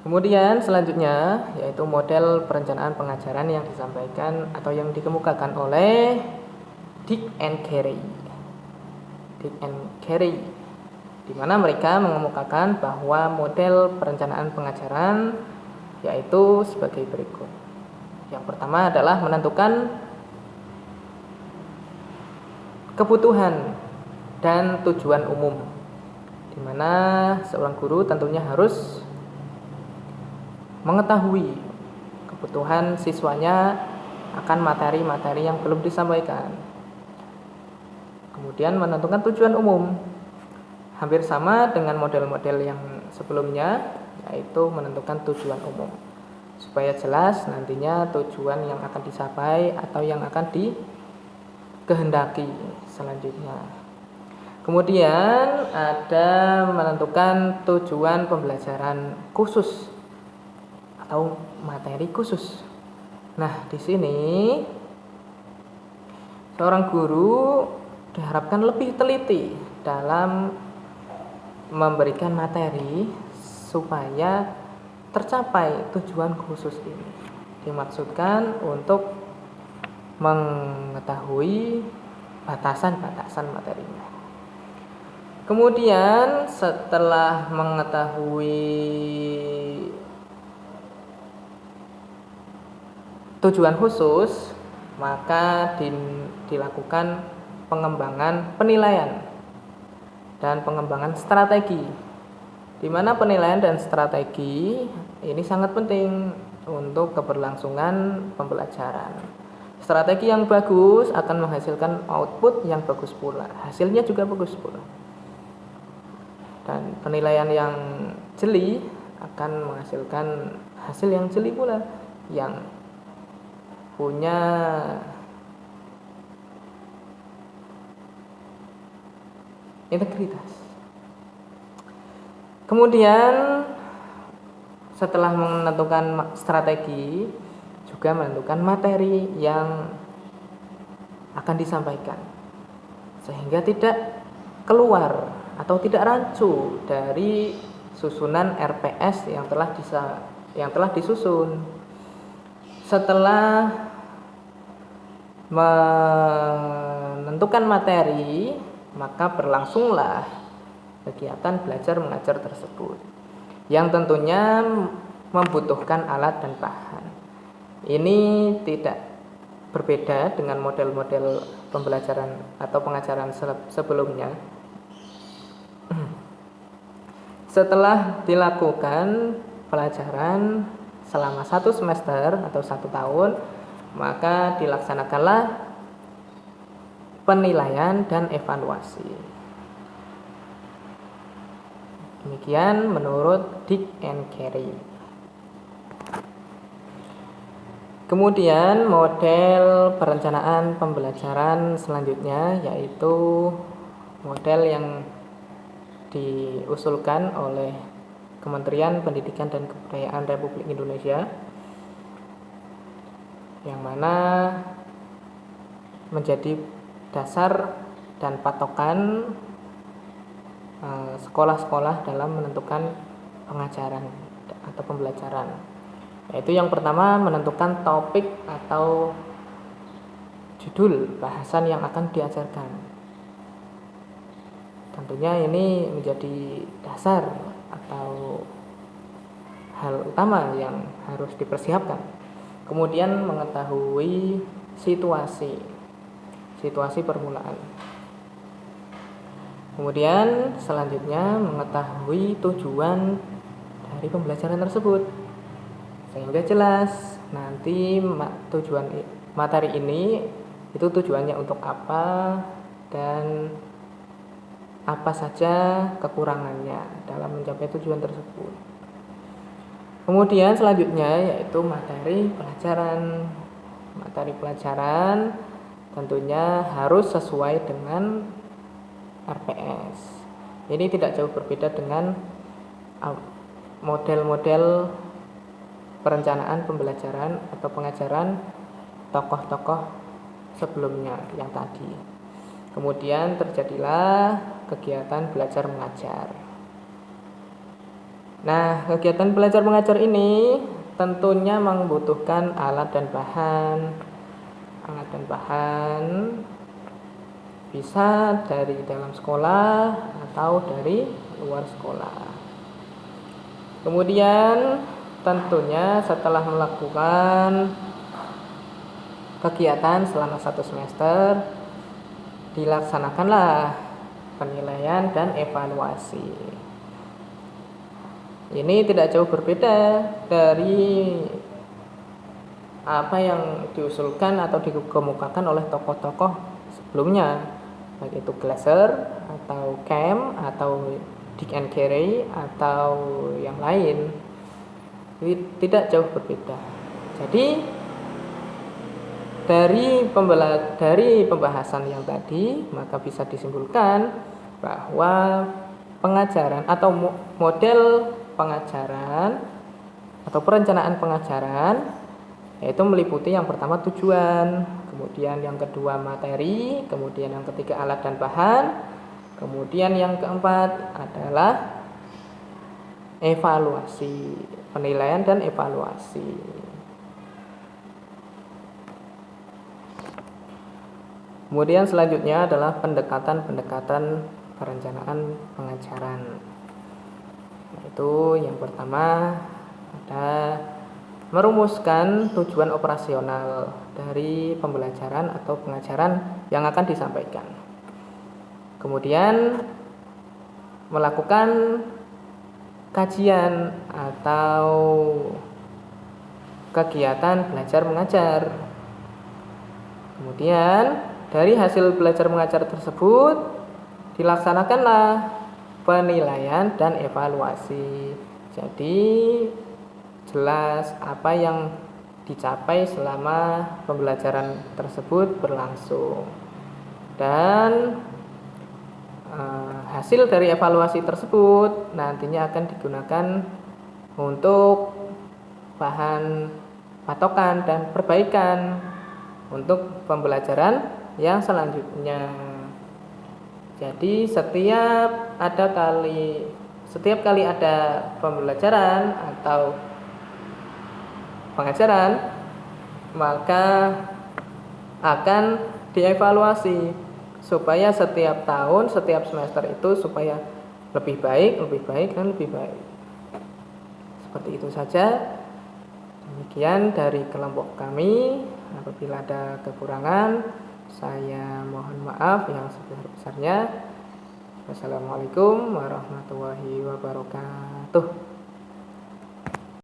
Kemudian selanjutnya yaitu model perencanaan pengajaran yang disampaikan atau yang dikemukakan oleh Dick and Carey. Dick and Carey, di mana mereka mengemukakan bahwa model perencanaan pengajaran yaitu sebagai berikut. Yang pertama adalah menentukan kebutuhan dan tujuan umum, di mana seorang guru tentunya harus mengetahui kebutuhan siswanya akan materi-materi yang belum disampaikan. Kemudian menentukan tujuan umum, hampir sama dengan model-model yang sebelumnya, yaitu menentukan tujuan umum supaya jelas nantinya tujuan yang akan dicapai atau yang akan dikehendaki selanjutnya. Kemudian ada menentukan tujuan pembelajaran khusus atau materi khusus. Nah, di sini seorang guru diharapkan lebih teliti dalam memberikan materi supaya tercapai tujuan khusus ini. Dimaksudkan untuk mengetahui batasan-batasan materinya. Kemudian setelah mengetahui tujuan khusus, maka dilakukan pengembangan penilaian dan pengembangan strategi, di mana penilaian dan strategi ini sangat penting untuk keberlangsungan pembelajaran. Strategi yang bagus akan menghasilkan output yang bagus pula, hasilnya juga bagus pula. Dan penilaian yang jeli akan menghasilkan hasil yang jeli pula, yang punya integritas. Kemudian setelah menentukan strategi, juga menentukan materi yang akan disampaikan, sehingga tidak keluar atau tidak rancu dari susunan RPS yang telah disusun. Setelah menentukan materi, maka berlangsunglah kegiatan belajar mengajar tersebut, yang tentunya membutuhkan alat dan bahan. Ini tidak berbeda dengan model-model pembelajaran atau pengajaran sebelumnya. Setelah dilakukan pelajaran selama 1 semester atau 1 tahun, maka dilaksanakanlah penilaian dan evaluasi. Demikian menurut Dick and Carey. Kemudian model perencanaan pembelajaran selanjutnya yaitu model yang diusulkan oleh Kementerian Pendidikan dan Kebudayaan Republik Indonesia, yang mana menjadi dasar dan patokan sekolah-sekolah dalam menentukan pengajaran atau pembelajaran. Yaitu yang pertama menentukan topik atau judul bahasan yang akan diajarkan. Tentunya ini menjadi dasar atau hal utama yang harus dipersiapkan. Kemudian mengetahui situasi permulaan. Kemudian selanjutnya mengetahui tujuan dari pembelajaran tersebut, sehingga jelas nanti tujuan materi ini itu tujuannya untuk apa dan apa saja kekurangannya dalam mencapai tujuan tersebut. Kemudian selanjutnya yaitu materi pelajaran. Materi pelajaran tentunya harus sesuai dengan RPS. Ini tidak jauh berbeda dengan model-model perencanaan pembelajaran atau pengajaran tokoh-tokoh sebelumnya yang tadi. Kemudian terjadilah kegiatan belajar mengajar. Nah, kegiatan belajar mengajar ini tentunya membutuhkan alat dan bahan. Alat dan bahan bisa dari dalam sekolah atau dari luar sekolah. Kemudian tentunya setelah melakukan kegiatan selama 1 semester, dilaksanakanlah penilaian dan evaluasi. Ini tidak jauh berbeda dari apa yang diusulkan atau dikemukakan oleh tokoh-tokoh sebelumnya, baik itu Glasser atau Kemp atau Dick and Carey atau yang lain. Tidak jauh berbeda. Jadi dari pembahasan yang tadi, maka bisa disimpulkan bahwa pengajaran atau model pengajaran atau perencanaan pengajaran yaitu meliputi yang pertama tujuan, kemudian yang kedua materi, kemudian yang ketiga alat dan bahan, kemudian yang keempat adalah evaluasi, penilaian dan evaluasi. Kemudian selanjutnya adalah pendekatan perencanaan pengajaran. Yaitu yang pertama ada merumuskan tujuan operasional dari pembelajaran atau pengajaran yang akan disampaikan. Kemudian melakukan kajian atau kegiatan belajar mengajar. Kemudian dari hasil belajar mengajar tersebut dilaksanakanlah penilaian dan evaluasi. Jadi jelas apa yang dicapai selama pembelajaran tersebut berlangsung. Dan hasil dari evaluasi tersebut nantinya akan digunakan untuk bahan patokan dan perbaikan untuk pembelajaran yang selanjutnya. Jadi setiap kali ada pembelajaran atau pengajaran, maka akan dievaluasi supaya setiap tahun, setiap semester itu supaya lebih baik, dan lebih baik. Seperti itu saja. Demikian dari kelompok kami. Apabila ada kekurangan, saya mohon maaf yang sebesar-besarnya. Wassalamualaikum warahmatullahi wabarakatuh.